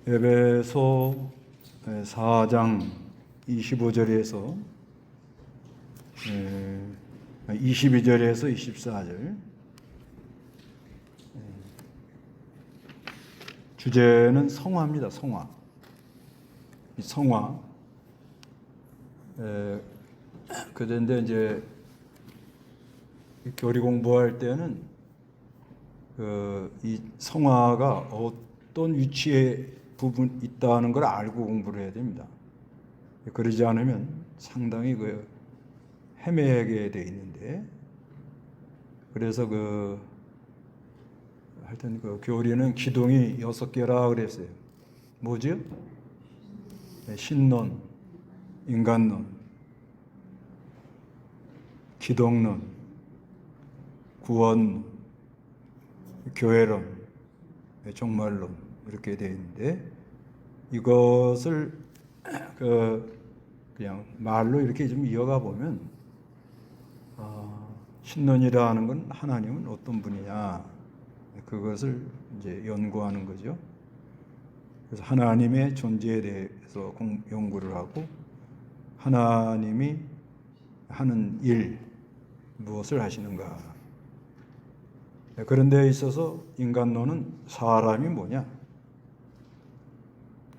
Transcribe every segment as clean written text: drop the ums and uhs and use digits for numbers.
에베소 4장 25절에서 22절에서 24절. 주제는 성화입니다. 성화. 이 성화. 그런데 이제 교리 공부할 때는 이 성화가 어떤 위치에 부분 있다는 걸 알고 공부를 해야 됩니다. 그러지 않으면 상당히 헤매게 돼 있는데, 그래서 하여튼 교리는 기둥이 6개라 그랬어요. 뭐죠? 신론, 인간론, 기독론, 구원론, 교회론, 종말론 이렇게 되어 있는데, 이것을 그냥 말로 이렇게 좀 이어가 보면 신론이라는 건 하나님은 어떤 분이냐, 그것을 이제 연구하는 거죠. 그래서 하나님의 존재에 대해서 연구를 하고, 하나님이 하는 일, 무엇을 하시는가. 그런 데 있어서 인간론은 사람이 뭐냐?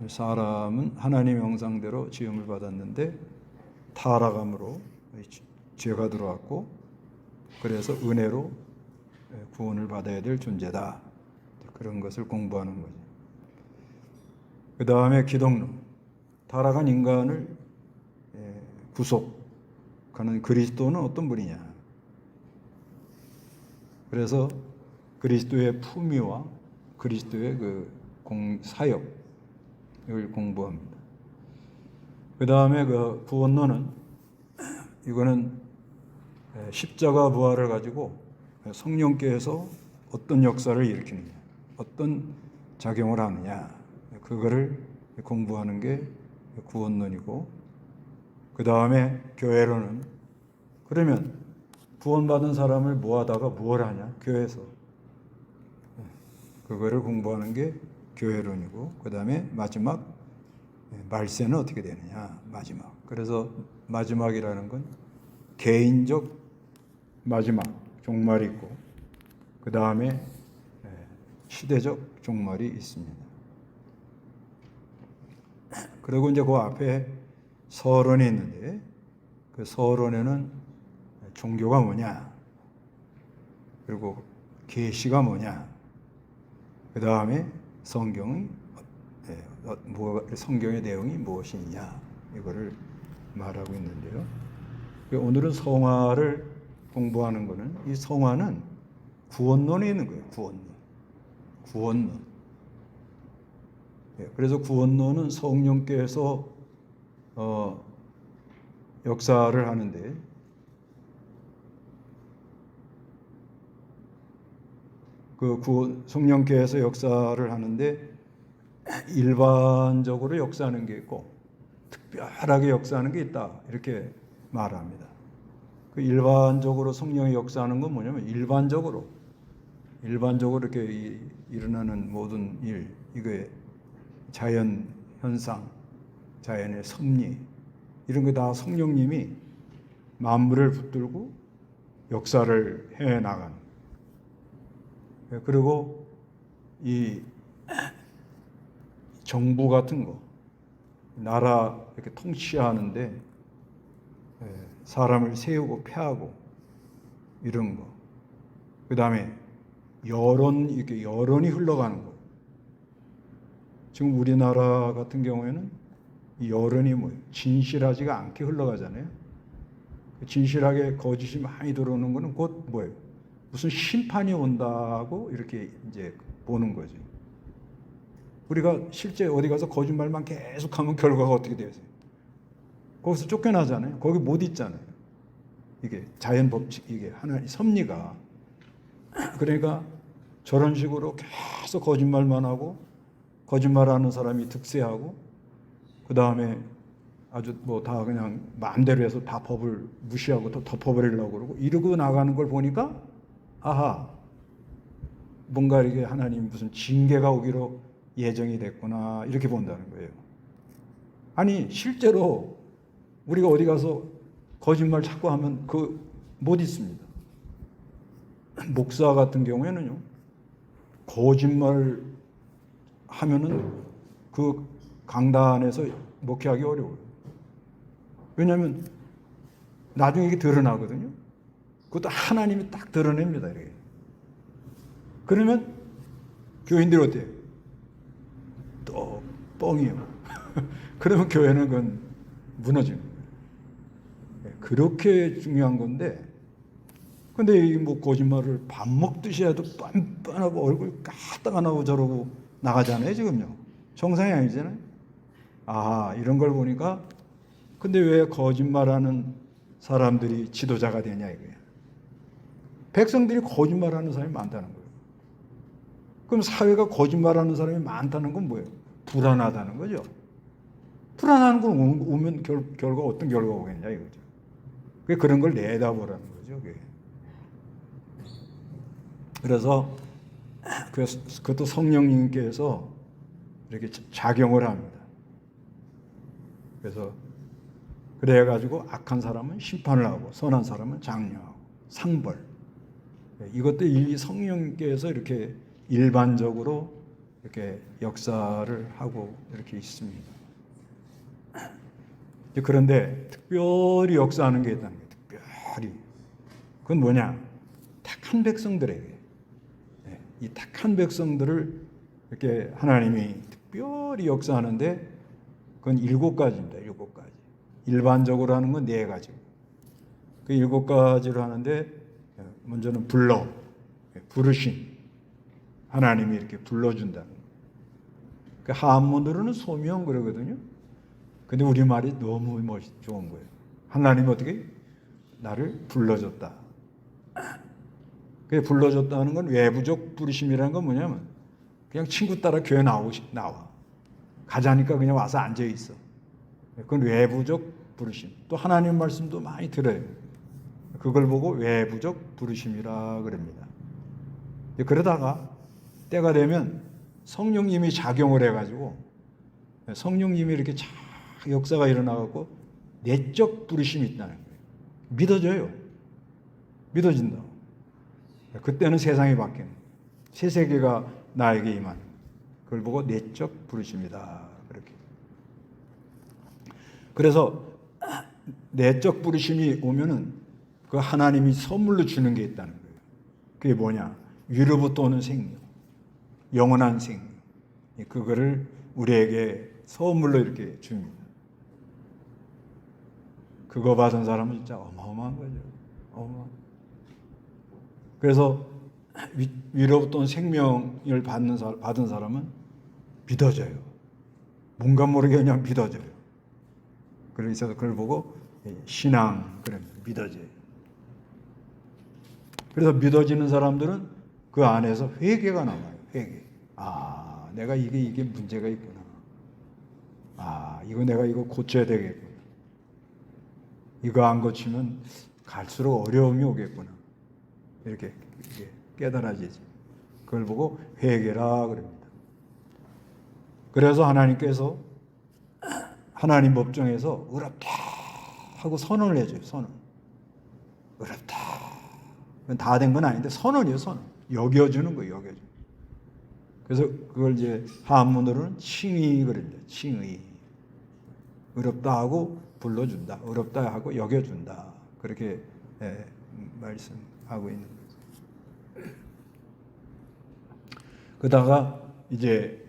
사람은 하나님 형상대로 지음을 받았는데 타락함으로 죄가 들어왔고, 그래서 은혜로 구원을 받아야 될 존재다. 그런 것을 공부하는 거죠. 그 다음에 기독론. 타락한 인간을 구속하는 그리스도는 어떤 분이냐. 그래서 그리스도의 품위와 그리스도의 사역을 공부합니다. 그 다음에 구원론은, 이거는 십자가 부활을 가지고 성령께서 어떤 역사를 일으키느냐, 어떤 작용을 하느냐, 그거를 공부하는 게 구원론이고, 그 다음에 교회론은, 그러면 구원받은 사람을 모아다가 뭘 하냐? 교회에서. 그거를 공부하는 게 교회론이고, 그 다음에 마지막 말세는 어떻게 되느냐? 마지막. 그래서 마지막이라는 건 개인적 마지막, 종말이 있고, 그 다음에 시대적 종말이 있습니다. 그리고 이제 그 앞에 서론이 있는데, 그 서론에는 종교가 뭐냐, 그리고 계시가 뭐냐, 그 다음에 성경의 내용이 무엇이냐, 이거를 말하고 있는데요. 오늘은 성화를 공부하는 것은, 이 성화는 구원론이 있는 거예요. 구원론. 그래서 구원론은 성령께서 역사를 하는데, 성령께서 역사를 하는데 일반적으로 역사하는 게 있고 특별하게 역사하는 게 있다, 이렇게 말합니다. 일반적으로 성령이 역사하는 건 뭐냐면, 일반적으로 이렇게 일어나는 모든 일, 이게 자연 현상, 자연의 섭리, 이런 거 다 성령님이 만물을 붙들고 역사를 해 나가는. 그리고 이 정부 같은 거, 나라 이렇게 통치하는데 사람을 세우고 폐하고 이런 거. 그 다음에 이렇게 여론이 흘러가는 거. 지금 우리나라 같은 경우에는 이 여론이 진실하지가 않게 흘러가잖아요. 진실하게 거짓이 많이 들어오는 거는 곧 뭐예요? 무슨 심판이 온다고 이렇게 이제 보는 거죠. 우리가 실제 어디 가서 거짓말만 계속하면 결과가 어떻게 되세요? 거기서 쫓겨나잖아요. 거기 못 있잖아요. 이게 자연 법칙, 이게 하나의 섭리가. 그러니까 저런 식으로 계속 거짓말만 하고, 거짓말하는 사람이 득세하고, 그 다음에 아주 다 그냥 마음대로 해서 다 법을 무시하고 또 덮어버리려고 그러고 이러고 나가는 걸 보니까, 아하, 뭔가 이게 하나님 무슨 징계가 오기로 예정이 됐구나 이렇게 본다는 거예요. 아니 실제로 우리가 어디 가서 거짓말 자꾸 하면 못 있습니다. 목사 같은 경우에는요, 거짓말 하면은 그 강단에서 목회하기 어려워요. 왜냐하면 나중에 이게 드러나거든요. 그것도 하나님이 딱 드러냅니다. 이렇게. 그러면 교인들이 어때요? 또 뻥이에요. 그러면 교회는 그건 무너지는 거예요. 그렇게 중요한 건데, 근데 이 뭐 거짓말을 밥 먹듯이 해도 빤빤하고 얼굴 까딱 안 하고 저러고 나가잖아요, 지금요. 정상이 아니잖아요. 아, 이런 걸 보니까, 근데 왜 거짓말하는 사람들이 지도자가 되냐 이거예요. 백성들이 거짓말하는 사람이 많다는 거예요. 그럼 사회가 거짓말하는 사람이 많다는 건 뭐예요? 불안하다는 거죠. 불안한 건 오면 결과 어떤 결과가 오겠냐 이거죠. 그런 걸 내다보라는 거죠. 그게. 그래서 그것도 성령님께서 이렇게 작용을 합니다. 그래서 그래가지고 악한 사람은 심판을 하고 선한 사람은 장려하고 상벌. 이것도 이 성령님께서 이렇게 일반적으로 이렇게 역사를 하고 이렇게 있습니다. 그런데 특별히 역사하는 게 있다는 거예요. 특별히. 그건 뭐냐? 택한 백성들에게. 이 택한 백성들을 이렇게 하나님이 특별히 역사하는데 그건 7가지입니다. 7가지. 일반적으로 하는 건 4가지. 그 7가지로 하는데 먼저는 부르심. 하나님이 이렇게 불러준다는 거예요. 그 한문으로는 소명 그러거든요. 근데 우리말이 너무 좋은 거예요. 하나님이 어떻게 나를 불러줬다. 그 불러줬다는 건 외부적 부르심이라는 건 뭐냐면 그냥 친구 따라 교회 나와. 가자니까 그냥 와서 앉아 있어. 그건 외부적 부르심. 또 하나님 말씀도 많이 들어요. 그걸 보고 외부적 부르심이라 그럽니다. 그러다가 때가 되면 성령님이 작용을 해가지고 성령님이 이렇게 쫙 역사가 일어나갖고 내적 부르심이 있다는 거예요. 믿어져요. 믿어진다. 그때는 세상이 바뀌는 거예요. 새 세계가 나에게 임하는 거예요. 그걸 보고 내적 부르심이다. 그렇게. 그래서 내적 부르심이 오면은 그 하나님이 선물로 주는 게 있다는 거예요. 그게 뭐냐? 위로부터 오는 생명, 영원한 생명. 그거를 우리에게 선물로 이렇게 줍니다. 그거 받은 사람은 진짜 어마어마한 거죠. 그래서 위로부터 온 생명을 받은 사람은 믿어져요. 뭔가 모르게 그냥 믿어져요. 그래서 그걸 보고 신앙, 그럽니다. 믿어져요. 그래서 믿어지는 사람들은 그 안에서 회개가 나와요. 회개. 아, 내가 이게 문제가 있구나. 아, 내가 이거 고쳐야 되겠구나. 이거 안 고치면 갈수록 어려움이 오겠구나. 이렇게 깨달아지지. 그걸 보고 회개라 그럽니다. 그래서 하나님께서 하나님 법정에서 어렵다 하고 선언을 해줘요. 선언. 어렵다. 다 된 건 아닌데 선언이에요. 선언. 여겨주는 거예요. 여겨주는. 그래서 그걸 이제 한문으로는 칭의 그럽니다. 칭의. 어렵다 하고 불러준다. 어렵다 하고 여겨준다. 그렇게 말씀하고 있는 거죠. 그러다가 이제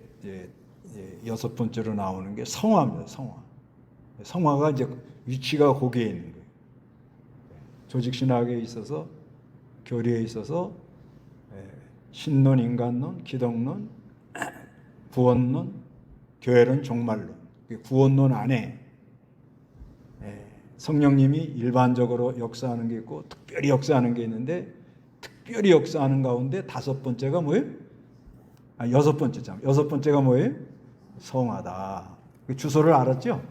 6번째로 나오는 게 성화입니다. 성화. 성화가 이제 위치가 거기에 있는 거예요. 조직신학에 있어서 교리에 있어서 신론, 인간론, 기독론, 구원론, 교회론, 종말론. 구원론 안에 성령님이 일반적으로 역사하는 게 있고 특별히 역사하는 게 있는데 특별히 역사하는 가운데 5번째가 뭐예요? 6번째잖아요. 6번째가 뭐예요? 성화다. 주소를 알았죠?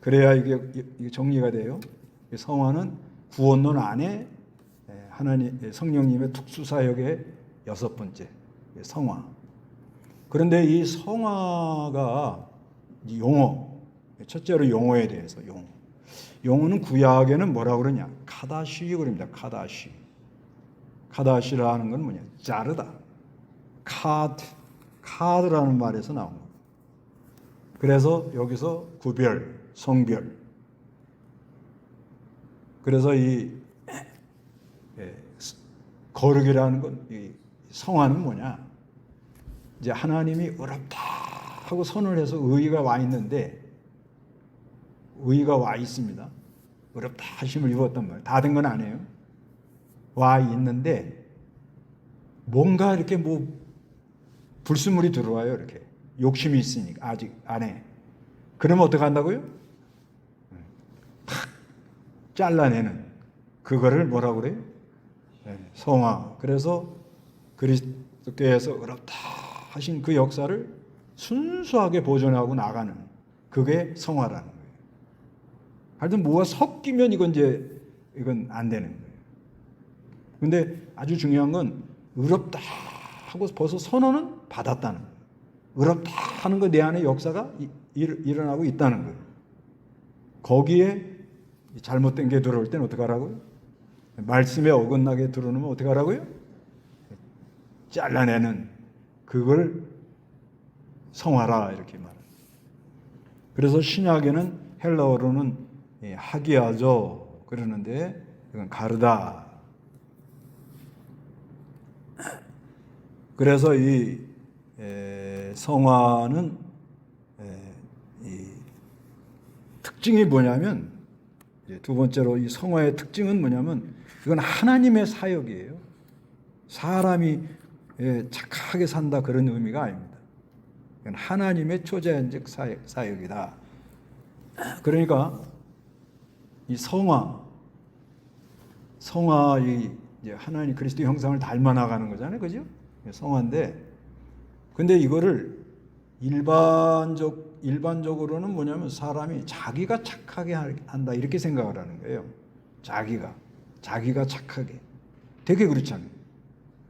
그래야 이게 정리가 돼요. 성화는 구원론 안에 하나님 성령님의 특수 사역의 6번째 성화. 그런데 이 성화가 용어, 첫째로 용어에 대해서 용어는 구약에는 뭐라고 그러냐? 카다시 그럽니다. 카다시라는 건 뭐냐? 자르다. 카드라는 말에서 나온 거. 그래서 여기서 구별, 성별. 그래서 이 거룩이라는 건, 이 성화는 뭐냐? 이제 하나님이 의롭다 하고 선을 해서 의가 와 있는데, 의가 와 있습니다. 의롭다 하심을 입었단 말이에요. 다 된 건 아니에요. 와 있는데 뭔가 이렇게 뭐 불순물이 들어와요. 이렇게 욕심이 있으니까 아직 안에. 그러면 어떻게 한다고요? 팍 잘라내는 그거를 뭐라고 그래요? 성화. 그래서 그리스도께서 의롭다 하신 그 역사를 순수하게 보존하고 나가는 그게 성화라는 거예요. 하여튼 뭐가 섞이면 이건 안 되는 거예요. 근데 아주 중요한 건 의롭다 하고 벌써 선언은 받았다는 거예요. 의롭다 하는 거 내 안에 역사가 일어나고 있다는 거예요. 거기에 잘못된 게 들어올 때는 어떻게 하라고요? 말씀에 어긋나게 들어오면 어떻게 하라고요? 잘라내는 그걸 성화라 이렇게 말합니다. 그래서 신약에는 헬라어로는 하기야죠 그러는데 이건 가르다. 그래서 이 성화는 이 특징이 뭐냐면, 두 번째로 이 성화의 특징은 뭐냐면 이건 하나님의 사역이에요. 사람이 착하게 산다 그런 의미가 아닙니다. 이건 하나님의 초자연적 사역이다. 그러니까 이 성화 이제 하나님 그리스도 형상을 닮아 나가는 거잖아요, 그죠? 성화인데, 근데 이거를 일반적으로는 뭐냐면 사람이 자기가 착하게 한다 이렇게 생각을 하는 거예요. 자기가 착하게. 되게 그렇잖아요.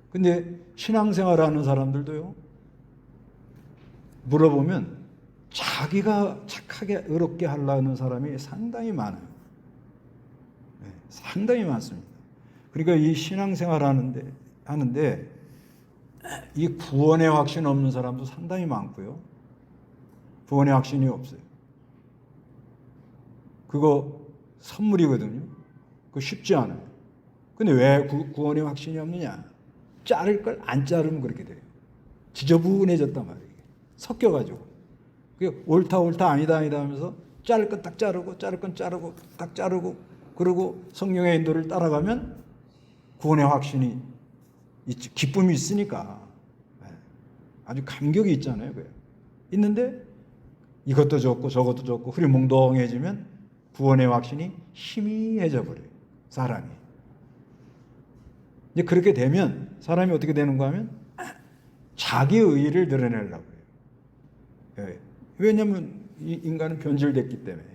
근데 신앙생활하는 사람들도요, 물어보면 자기가 착하게 의롭게 하려는 사람이 상당히 많아요. 상당히 많습니다. 그러니까 이 신앙생활 하는데 이 구원의 확신 없는 사람도 상당히 많고요. 구원의 확신이 없어요. 그거 선물이거든요. 그거 쉽지 않아요. 근데 왜 구원의 확신이 없느냐? 자를 걸 안 자르면 그렇게 돼요. 지저분해졌단 말이에요. 섞여가지고. 옳다 아니다 하면서 자를 건 딱 자르고 자를 건 자르고 딱 자르고, 그리고 성령의 인도를 따라가면 구원의 확신이 있지. 기쁨이 있으니까. 아주 감격이 있잖아요. 있는데 이것도 좋고 저것도 좋고 흐리멍덩해지면 구원의 확신이 희미해져 버려요. 사람이. 이제 그렇게 되면 사람이 어떻게 되는가 하면 자기 의의를 드러내려고 해요. 왜냐하면 이 인간은 변질됐기 때문에.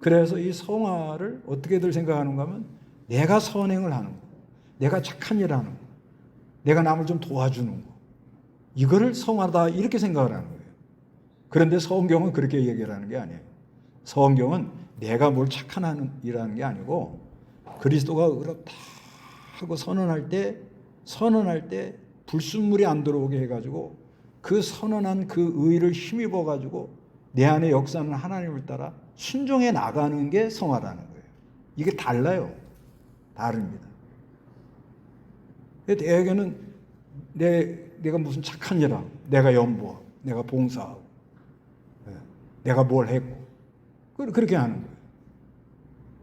그래서 이 성화를 어떻게들 생각하는가 하면 내가 선행을 하는 거, 내가 착한 일을 하는 거, 내가 남을 좀 도와주는 거, 이거를 성화다 이렇게 생각을 하는 거예요. 그런데 성경은 그렇게 얘기를 하는 게 아니에요. 성경은 내가 뭘 착한 일하는 게 아니고 그리스도가 의롭다 하고 선언할 때 불순물이 안 들어오게 해가지고 그 선언한 그 의를 힘입어 가지고 내 안에 역사는 하나님을 따라 순종해 나가는 게 성화라는 거예요. 이게 달라요. 다릅니다. 대개는 내가 무슨 착한 일 하고, 내가 연보하고, 내가 봉사하고, 내가 뭘 했고, 그렇게 하는 거예요.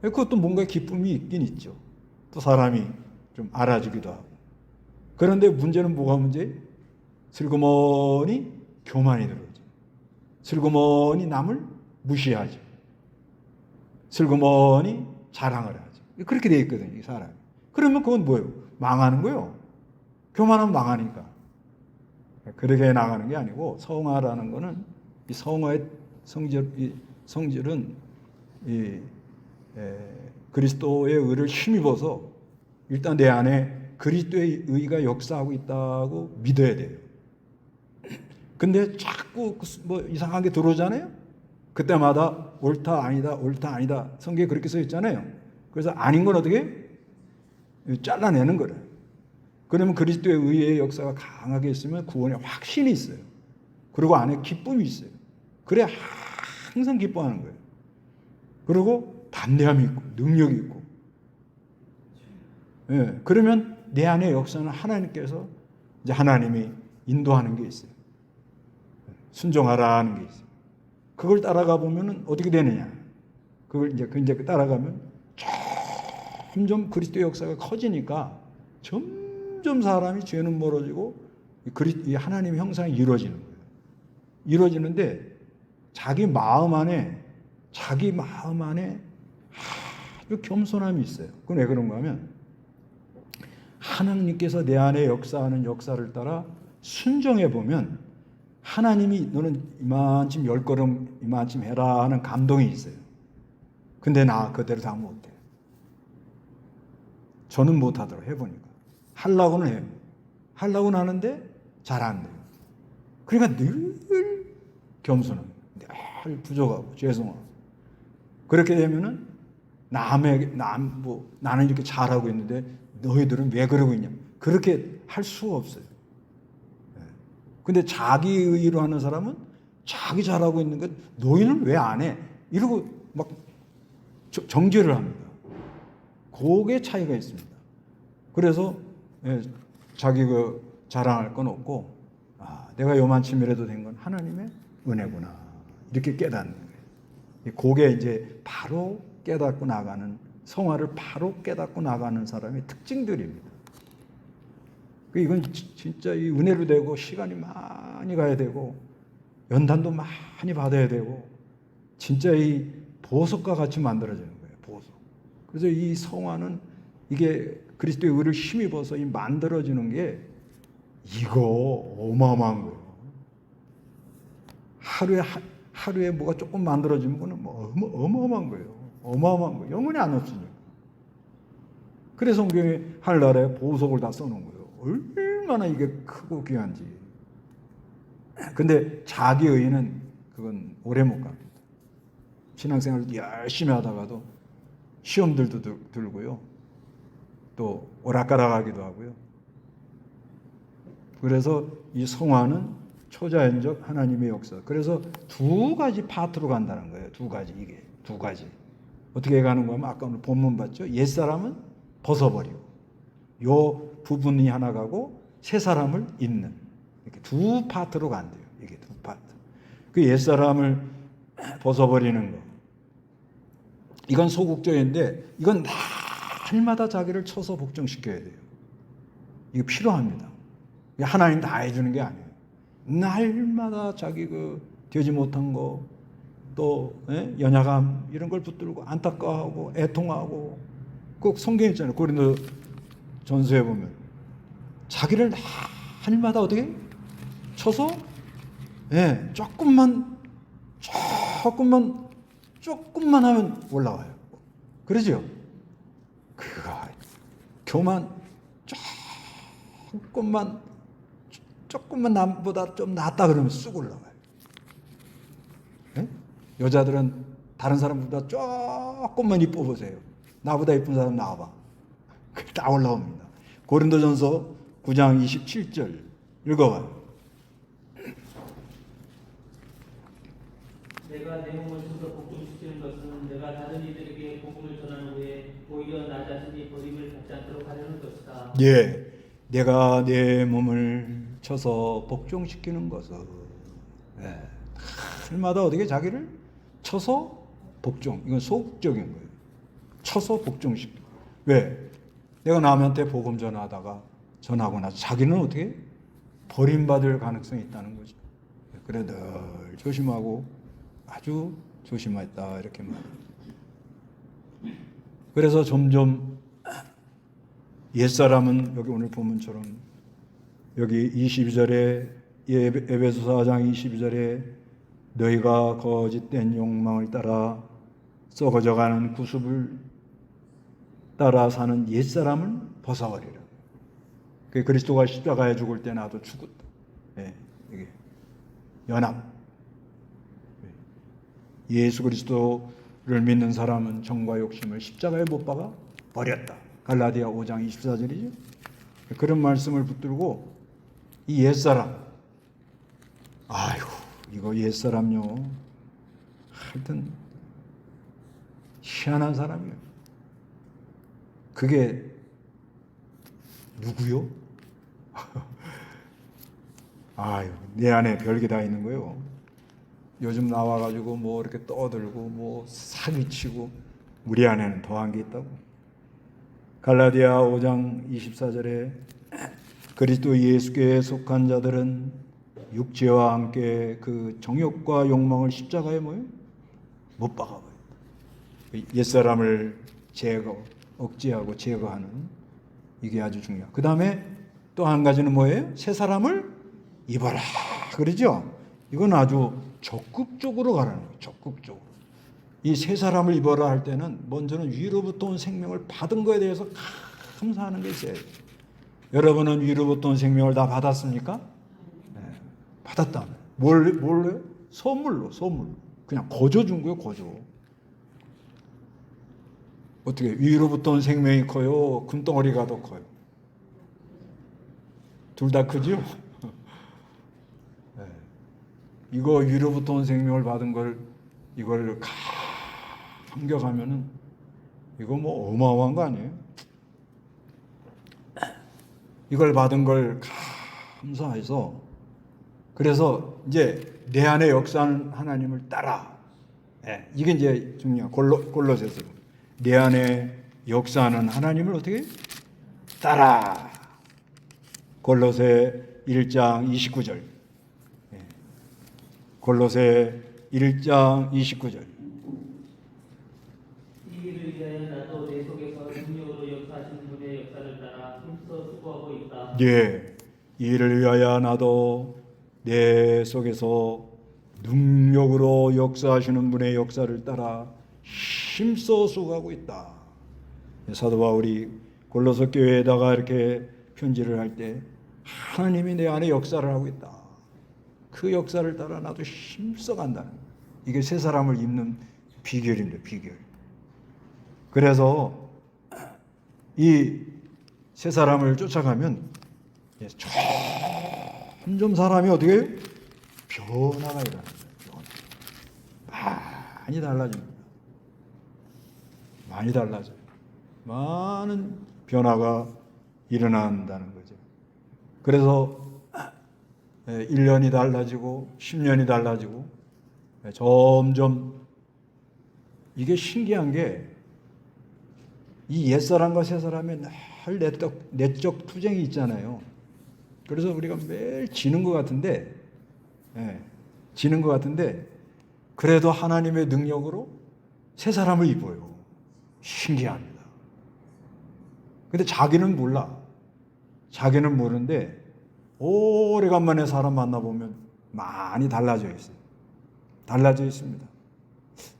그것도 뭔가 기쁨이 있긴 있죠. 또 사람이 좀 알아주기도 하고. 그런데 문제는 뭐가 문제예요? 슬그머니 교만이 들어오죠. 슬그머니 남을 무시하죠. 슬그머니 자랑을 하죠. 그렇게 돼 있거든요, 이 사람이. 그러면 그건 뭐예요? 망하는 거예요. 교만하면 망하니까. 그렇게 나가는 게 아니고, 성화라는 거는 이 성화의 성질은 그리스도의 의를 힘입어서 일단 내 안에 그리스도의 의가 역사하고 있다고 믿어야 돼요. 근데 자꾸 뭐 이상한 게 들어오잖아요. 그때마다 옳다 아니다 옳다 아니다 성경에 그렇게 써 있잖아요. 그래서 아닌 건 어떻게 잘라내는 거예요. 그러면 그리스도의 의의 역사가 강하게 있으면 구원에 확신이 있어요. 그리고 안에 기쁨이 있어요. 그래 항상 기뻐하는 거예요. 그리고 담대함이 있고 능력이 있고. 예, 그러면 내 안에 역사는 하나님께서 이제 하나님이 인도하는 게 있어요. 순종하라는 게 있어요. 그걸 따라가 보면은 어떻게 되느냐? 그걸 이제 따라가면 점점 그리스도의 역사가 커지니까 점점 사람이 죄는 멀어지고 이 하나님의 형상이 이루어지는 거예요. 이루어지는데 자기 마음 안에 아주 겸손함이 있어요. 그건 왜 그런가 하면 하나님께서 내 안에 역사하는 역사를 따라 순종해 보면 하나님이 너는 이만큼 10걸음 이만큼 해라 하는 감동이 있어요. 근데 나 그대로 다 못해. 저는 못하더라고요. 해보니까. 하려고는 해요. 하려고는 하는데 잘 안 돼요. 그러니까 늘 겸손한 늘 부족하고 죄송하고 그렇게 되면은 나는 이렇게 잘하고 있는데 너희들은 왜 그러고 있냐 그렇게 할 수가 없어요. 근데 자기 의로 하는 사람은 자기 잘하고 있는 것 너희는 왜 안 해? 이러고 막 정죄를 합니다. 그게 차이가 있습니다. 그래서 자기 자랑할 건 없고 내가 요만큼이라도 된 건 하나님의 은혜구나 이렇게 깨닫는 거예요. 그게 이제 바로 깨닫고 나가는 성화를 바로 깨닫고 나가는 사람의 특징들입니다. 이건 진짜 이 은혜로 되고 시간이 많이 가야 되고 연단도 많이 받아야 되고 진짜 이 보석과 같이 만들어지는 거예요. 보석. 그래서 이 성화는 이게 그리스도의 의를 힘입어서 이 만들어지는 게 이거 어마어마한 거예요. 하루에 뭐가 조금 만들어지면 그건 뭐 어마어마한 거예요. 어마어마한 거예요. 영원히 안 없으니까. 그래서 성경에 하늘나라에 보석을 다 써놓은 거예요. 얼마나 이게 크고 귀한지. 근데 자기 의는 그건 오래 못 갑니다. 신앙생활을 열심히 하다가도 시험들도 들고요. 또 오락가락하기도 하고요. 그래서 이 성화는 초자연적 하나님의 역사. 그래서 두 가지 파트로 간다는 거예요. 두 가지. 어떻게 가는 거면 아까 오늘 본문 봤죠? 옛사람은 벗어버리고 요 부분이 하나 가고 새 사람을 잇는 이렇게 두 파트로 간대요. 이게 두 파트. 그 옛사람을 벗어버리는 거. 이건 소극적인데 이건 날마다 자기를 쳐서 복종시켜야 돼요. 이게 필요합니다. 하나님 다 해주는 게 아니에요. 날마다 자기 되지 못한 거, 또 연약함 이런 걸 붙들고 안타까워하고 애통하고 꼭 성경에 있잖아요. 고린도 전서에 보면 자기를 날마다 어떻게 쳐서 조금만 하면 올라와요. 그러죠? 그가 교만 조금만 남보다 좀 낫다 그러면 쑥 올라와요. 여자들은 다른 사람보다 조금만 이뻐 보세요. 나보다 이쁜 사람 나와봐. 다 올라옵니다. 고린도전서 9장 27절 읽어봐요. 내가 내 몸을 쳐서 복종시키는 것은 내가 다른 이들에게 복음을 전한 후에 오히려 나 자신이 버림을 받지 않도록 하려는 것이다. 예, 내가 내 몸을 쳐서 복종시키는 것은 날마다 어떻게 자기를 쳐서 복종. 이건 소극적인 거예요. 쳐서 복종시키고. 왜? 내가 남한테 복음 전하고 나서 자기는 어떻게 버림받을 가능성이 있다는 거죠. 그래 늘 조심하고 아주 조심했다 이렇게 말합니다. 그래서 점점 옛사람은 여기 오늘 본문처럼 여기 22절에 에베소서 4장 22절에 너희가 거짓된 욕망을 따라 썩어져가는 구습을 따라 사는 옛사람을 벗어버리라. 그리스도가 십자가에 죽을 때 나도 죽었다. 이게 연합. 예수 그리스도를 믿는 사람은 정과 욕심을 십자가에 못 박아 버렸다. 갈라디아 5장 24절이죠. 그런 말씀을 붙들고 이 옛사람, 아이고 이거 옛사람요, 하여튼 희한한 사람이에요. 그게 누구요? 아유, 내 안에 별게 다 있는 거예요. 요즘 나와가지고 뭐 이렇게 떠들고 뭐 사기치고 우리 안에는 더한 게 있다고. 갈라디아 5장 24절에 그리스도 예수께 속한 자들은 육체와 함께 그 정욕과 욕망을 십자가에 뭐요? 못 박아버려. 옛사람을 억제하고 제거하는 이게 아주 중요해요. 그 다음에 또 한 가지는 뭐예요? 새 사람을 입어라. 그러죠? 이건 아주 적극적으로 가라는 거예요. 적극적으로. 이 새 사람을 입어라 할 때는 먼저는 위로부터 온 생명을 받은 거에 대해서 감사하는 게 있어요. 여러분은 위로부터 온 생명을 다 받았습니까? 네, 받았다. 뭘로요? 선물로. 그냥 거저 준 거예요, 거저. 어떻게 위로부터 온 생명이 커요? 금덩어리가 더 커요? 둘 다 크죠? 네. 이거 위로부터 온 생명을 받은 걸 이걸 감격하면은 이거 뭐 어마어마한 거 아니에요? 이걸 받은 걸 감사해서 그래서 이제 내 안에 역사하는 하나님을 따라. 네. 이게 이제 중요한 골로새서. 내 안에 역사하는 하나님을 어떻게 따라. 골로새 1장 29절. 골로새 1장 29절. 이 일을 위하여 나도 내 속에서 능력으로 역사하시는 분의 역사를 따라 힘써 수고하고 있다. 예, 이 일을 위하여 나도 내 속에서 능력으로 역사하시는 분의 역사를 따라 힘써 수고하고 있다. 사도 바울이 골로새 교회에다가 이렇게 편지를 할 때 하나님이 내 안에 역사를 하고 있다. 그 역사를 따라 나도 힘써 간다는 거예요. 이게 새 사람을 입는 비결입니다. 비결. 그래서 이 새 사람을 쫓아가면 점점 사람이 어떻게 해요? 변화가 일어나는 거예요. 많이 달라집니다. 많이 달라져요. 많은 변화가 일어난다는 거죠. 그래서 1년이 달라지고 10년이 달라지고 점점 이게 신기한 게 이 옛사람과 새사람의 늘 내적 투쟁이 있잖아요. 그래서 우리가 매일 지는 것 같은데 지는 것 같은데 그래도 하나님의 능력으로 새사람을 입어요. 신기합니다. 근데 자기는 몰라. 자기는 모르는데 오래간만에 사람 만나보면 많이 달라져 있어요. 달라져 있습니다.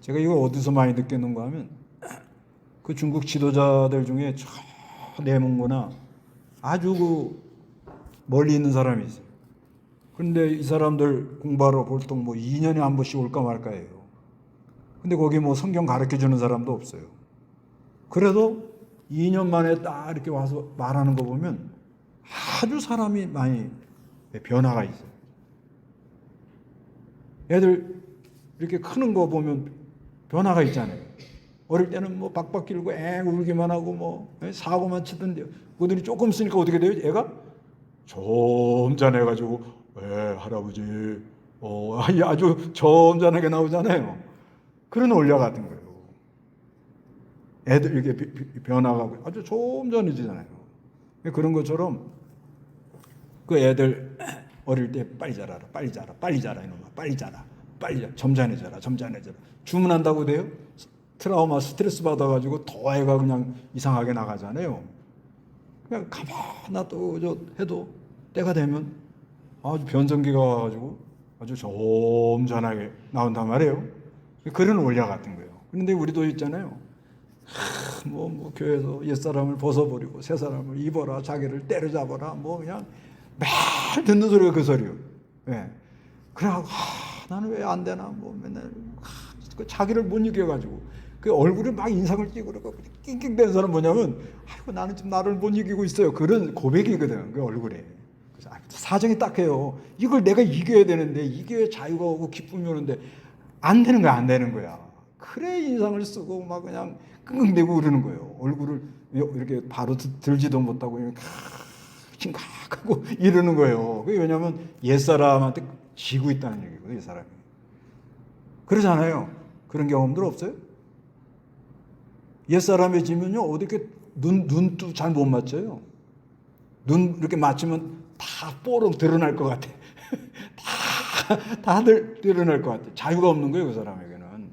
제가 이거 어디서 많이 느꼈는가 하면 그 중국 지도자들 중에 저 내몽고나 아주 그 멀리 있는 사람이 있어요. 그런데 이 사람들 공부하러 보통 뭐 2년에 한 번씩 올까 말까예요. 근데 거기 뭐 성경 가르쳐 주는 사람도 없어요. 그래도 2년 만에 딱 이렇게 와서 말하는 거 보면 아주 사람이 많이 변화가 있어요. 애들 이렇게 크는 거 보면 변화가 있잖아요. 어릴 때는 뭐 박박 길고 울기만 하고 뭐 사고만 치던데 그들이 조금 쓰니까 어떻게 돼요? 애가 점잖해가지고 할아버지 아주 점잖하게 나오잖아요. 그런 원리 같은 거예요. 애들 이렇게 변화가 아주 점잖해지잖아요. 그런 것처럼 그 애들 어릴 때 빨리 자라라, 빨리 자라, 빨리 자라 이놈아, 빨리 자라, 빨리 자라, 점잖해져라, 점잖해져라. 주문한다고 돼요? 트라우마, 스트레스 받아가지고 더 애가 그냥 이상하게 나가잖아요. 그냥 가만 놔둬 해도 때가 되면 아주 변성기가 와가지고 아주 점잖하게 나온단 말이에요. 그런 원리 같은 거예요. 그런데 우리도 있잖아요. 뭐 교회에서 옛사람을 벗어버리고 새사람을 입어라, 자기를 때려잡아라, 뭐 그냥 매일 듣는 소리가 그 소리예요. 네. 그래갖고 나는 왜 안 되나 뭐 맨날 그 자기를 못 이겨가지고 그 얼굴에 막 인상을 찌고 그러고 낑낑대는 사람 뭐냐면 아이고 나는 지금 나를 못 이기고 있어요. 그런 고백이거든 그 얼굴에. 그래서 사정이 딱해요. 이걸 내가 이겨야 되는데 이겨야 자유가 오고 기쁨이 오는데 안 되는 거야, 안 되는 거야. 그래 인상을 쓰고 막 그냥 끙끙대고 그러는 거예요. 얼굴을 이렇게 바로 들지도 못하고 그냥 심각하고 이러는 거예요. 그게 왜냐하면 옛사람한테 지고 있다는 얘기거든요, 이 사람이. 그러잖아요. 그런 경험들 없어요? 옛사람에 지면요, 어떻게 눈도 잘 못 맞춰요. 눈 이렇게 맞추면 다 뽀록 드러날 것 같아. 다들 드러날 것 같아. 자유가 없는 거예요, 그 사람에게는.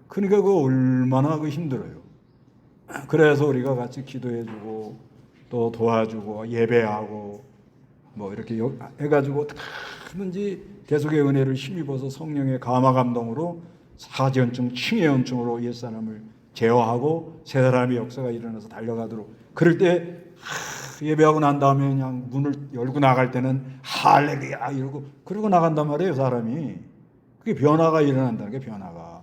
그러니까 그 얼마나 그 힘들어요. 그래서 우리가 같이 기도해주고 또 도와주고 예배하고 뭐 이렇게 해가지고 어떻게든지 계속의 은혜를 힘입어서 성령의 감화 감동으로 사지연증, 칭의연증으로 옛사람을 제어하고 새 사람의 역사가 일어나서 달려가도록. 그럴 때 예배하고 난 다음에 그냥 문을 열고 나갈 때는 할렐루야 이러고 그러고 나간단 말이에요, 사람이. 그게 변화가 일어난다는 게 변화가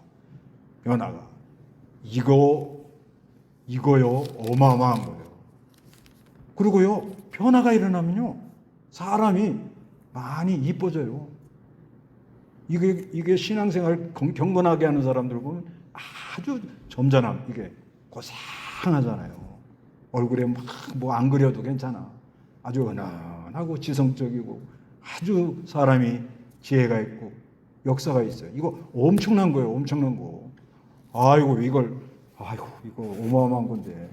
이거요 어마어마한 거예요. 그리고요 변화가 일어나면요 사람이 많이 이뻐져요. 이게 신앙생활 경건하게 하는 사람들 보면 아주 점잖함, 이게 고상하잖아요. 얼굴에 막 뭐 안 그려도 괜찮아. 아주 은은하고 지성적이고 아주 사람이 지혜가 있고 역사가 있어요. 이거 엄청난 거예요, 엄청난 거. 아이고 이거 어마어마한 건데.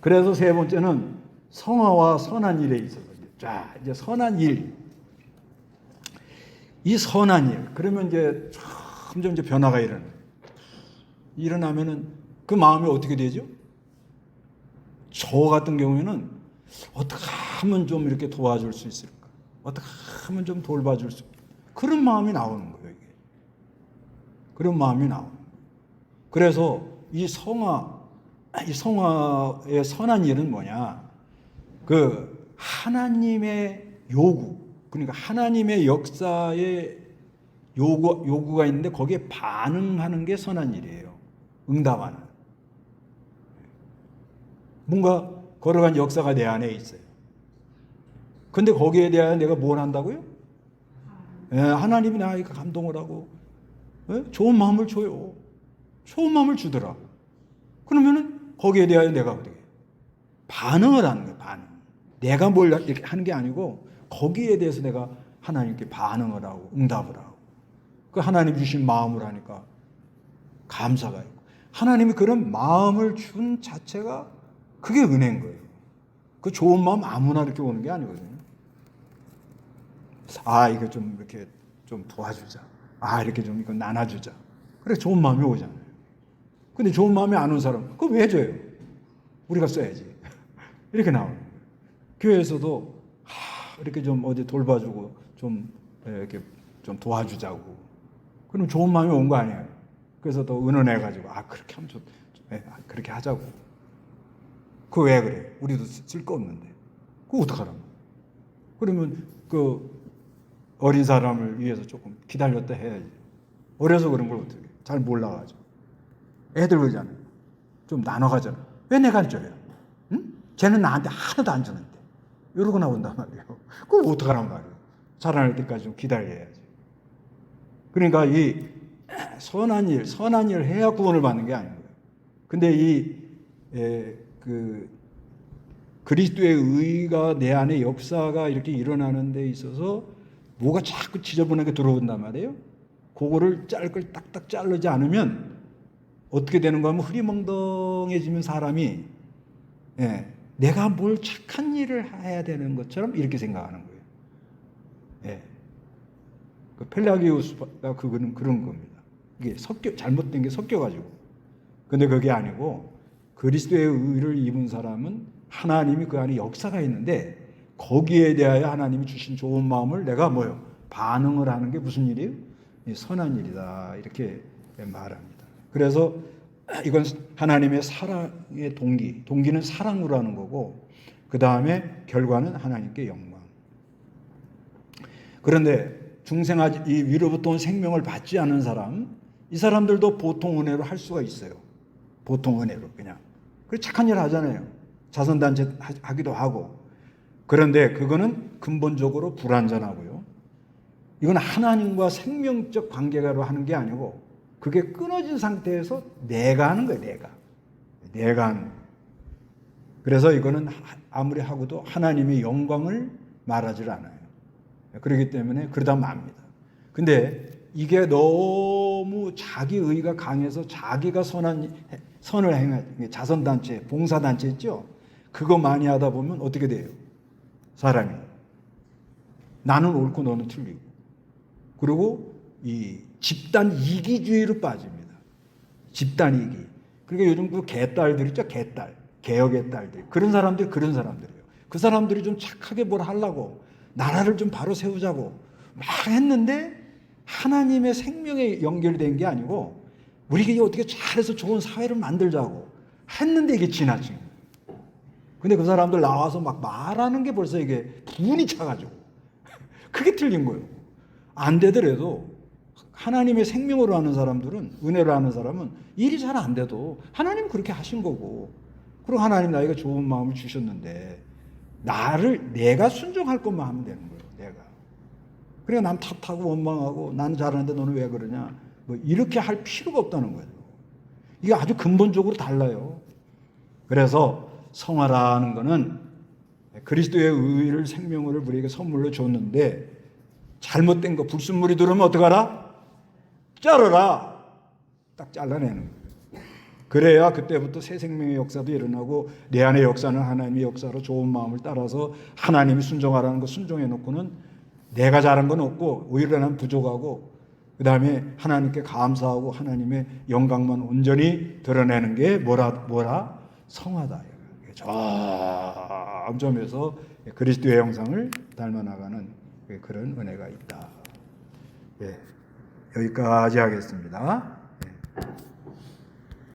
그래서 세 번째는 성화와 선한 일에 있어서. 자, 이제 선한 일. 이 선한 일. 그러면 이제 점점 이제 변화가 일어나면은 그 마음이 어떻게 되죠? 저 같은 경우에는 어떻게 하면 좀 이렇게 도와줄 수 있을까? 어떻게 하면 좀 돌봐줄 수 있을까? 그런 마음이 나오는 거예요, 이게. 그런 마음이 나오는 거예요. 그래서 이 성화의 선한 일은 뭐냐? 그 하나님의 요구, 그러니까 하나님의 역사에 요구가 있는데 거기에 반응하는 게 선한 일이에요. 응답하는. 뭔가 걸어간 역사가 내 안에 있어요. 근데 거기에 대하여 내가 뭘 한다고요? 하나님이 나에게 감동을 하고 좋은 마음을 줘요. 좋은 마음을 주더라. 그러면은 거기에 대하여 내가 어떻게 반응을 하는 거예요. 반응. 내가 뭘 이렇게 하는 게 아니고 거기에 대해서 내가 하나님께 반응을 하고 응답을 하고 그 하나님 주신 마음을 하니까 감사가 있고 하나님이 그런 마음을 준 자체가 그게 은혜인 거예요. 그 좋은 마음 아무나 이렇게 오는 게 아니거든요. 이거 좀 이렇게 좀 도와주자. 이렇게 좀 이거 나눠주자. 그래 좋은 마음이 오잖아요. 근데 좋은 마음이 안 온 사람, 그거 왜 줘요? 우리가 써야지. 이렇게 나오는 거예요. 교회에서도 이렇게 좀 어디 돌봐주고 좀 이렇게 좀 도와주자고. 그럼 좋은 마음이 온 거 아니에요. 그래서 또 은은해가지고 그렇게 하면 그렇게 하자고. 그거 왜 그래? 우리도 쓸 거 없는데. 그거 어떡하라고? 그러면 그 어린 사람을 위해서 조금 기다렸다 해야지. 어려서 그런 걸 어떻게 잘 몰라가지고. 애들 그러잖아요. 좀 나눠가잖아. 왜 내가 줘요? 응? 쟤는 나한테 하나도 안 주는데. 이러고 나온단 말이에요. 그럼 어떡하란 말이에요. 자라날 때까지 좀 기다려야지. 그러니까 이 선한 일 해야 구원을 받는 게 아닌 거예요. 근데 그 그리스도의 의가 내 안에 역사가 이렇게 일어나는 데 있어서 뭐가 자꾸 지저분하게 들어온단 말이에요. 그거를 짤걸 딱딱 자르지 않으면 어떻게 되는가 하면 흐리멍덩해지면 사람이 내가 뭘 착한 일을 해야 되는 것처럼 이렇게 생각하는 거예요. 그 펠라기우스가 그거는 그런 겁니다. 이게 잘못된 게 섞여가지고. 근데 그게 아니고 그리스도의 의를 입은 사람은 하나님이 그 안에 역사가 있는데 거기에 대하여 하나님이 주신 좋은 마음을 내가 반응을 하는 게 무슨 일이에요? 선한 일이다. 이렇게 말합니다. 그래서 이건 하나님의 사랑의 동기는 사랑으로 하는 거고 그 다음에 결과는 하나님께 영광. 그런데 중생하지 이 위로부터 온 생명을 받지 않은 사람, 이 사람들도 보통 은혜로 할 수가 있어요. 보통 은혜로 그냥. 그 착한 일 하잖아요. 자선단체 하기도 하고. 그런데 그거는 근본적으로 불완전하고요. 이건 하나님과 생명적 관계가로 하는 게 아니고 그게 끊어진 상태에서 내가 하는 거예요. 내가 하는 거예요. 그래서 이거는 아무리 하고도 하나님의 영광을 말하지 않아요. 그렇기 때문에 그러다 맙니다. 근데 이게 너무 자기 의가 강해서 자기가 선을 행하는 자선단체, 봉사단체 있죠? 그거 많이 하다 보면 어떻게 돼요? 사람이. 나는 옳고 너는 틀리고. 그리고 이 집단 이기주의로 빠집니다. 집단 이기. 그러니까 요즘 그 개딸들 있죠? 개혁의 딸들. 그런 사람들이에요. 그 사람들이 좀 착하게 뭘 하려고 나라를 좀 바로 세우자고 막 했는데 하나님의 생명에 연결된 게 아니고 우리가 어떻게 잘해서 좋은 사회를 만들자고 했는데 이게 지나친 거예요. 근데 그 사람들 나와서 막 말하는 게 벌써 이게 분이 차가지고 그게 틀린 거예요. 안 되더라도 하나님의 생명으로 하는 사람들은, 은혜로 하는 사람은 일이 잘 안 돼도 하나님 그렇게 하신 거고, 그리고 하나님 나에게 좋은 마음을 주셨는데 내가 순종할 것만 하면 되는 거예요. 내가. 그러니까 남 탓하고 원망하고 나는 잘하는데 너는 왜 그러냐 뭐 이렇게 할 필요가 없다는 거예요. 이게 아주 근본적으로 달라요. 그래서 성화라는 거는 그리스도의 의를 생명을 우리에게 선물로 줬는데 잘못된 거 불순물이 들어오면 어떡하라? 자르라. 딱 잘라내는 거예요. 그래야 그때부터 새 생명의 역사도 일어나고 내 안의 역사는 하나님의 역사로 좋은 마음을 따라서 하나님이 순종하라는 거 순종해 놓고는 내가 잘한 건 없고 오히려 나는 부족하고 그 다음에 하나님께 감사하고 하나님의 영광만 온전히 드러내는 게 뭐라? 성화다. 점점에서 그리스도의 형상을 닮아나가는 그런 은혜가 있다. 예, 여기까지 하겠습니다.